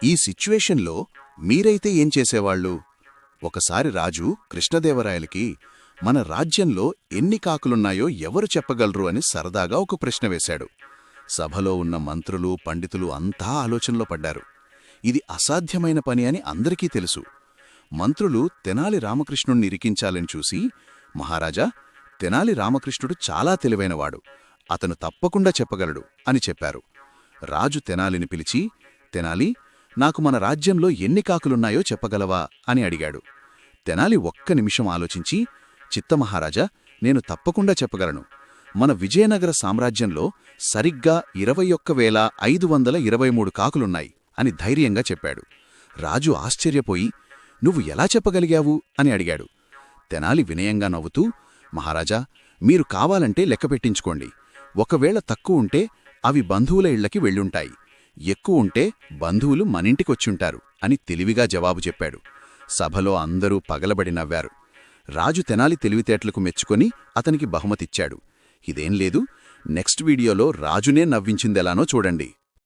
ఈ సిచ్యువేషన్లో మీరైతే ఏం చేసేవాళ్ళు? ఒకసారి రాజు కృష్ణదేవరాయలకి మన రాజ్యంలో ఎన్ని కాకులున్నాయో ఎవరు చెప్పగలరు అని సరదాగా ఒక ప్రశ్న వేశాడు. సభలో ఉన్న మంత్రులు పండితులు అంతా ఆలోచనలో పడ్డారు. ఇది అసాధ్యమైన పని అని అందరికీ తెలుసు. మంత్రులు తెనాలి రామకృష్ణుణ్ణి ఇరికించాలని చూసి, మహారాజా, తెనాలి రామకృష్ణుడు చాలా తెలివైనవాడు, అతను తప్పకుండా చెప్పగలడు అని చెప్పారు. రాజు తెనాలిని పిలిచి, తెనాలి, నాకు మన రాజ్యంలో ఎన్ని కాకులున్నాయో చెప్పగలవా అని అడిగాడు. తెనాలి ఒక్క నిమిషం ఆలోచించి, చిత్తమహారాజా, నేను తప్పకుండా చెప్పగలను. మన విజయనగర సామ్రాజ్యంలో సరిగ్గా 21,523 కాకులున్నాయి అని ధైర్యంగా చెప్పాడు. రాజు ఆశ్చర్యపోయి, నువ్వు ఎలా చెప్పగలిగావు అని అడిగాడు. తెనాలి వినయంగా నవ్వుతూ, మహారాజా, మీరు కావాలంటే లెక్కపెట్టించుకోండి. ఒకవేళ తక్కువుంటే అవి బంధువుల ఇళ్లకి వెళ్ళుంటాయి, ఎక్కువుంటే బంధువులు మనింటికొచ్చుంటారు అని తెలివిగా జవాబు చెప్పాడు. సభలో అందరూ పగలబడి నవ్వారు. రాజు తెనాలి తెలివితేటలకు మెచ్చుకొని అతనికి బహుమతిచ్చాడు. ఇదేం లేదు, నెక్స్ట్ వీడియోలో రాజునే నవ్వించిందెలానో చూడండి.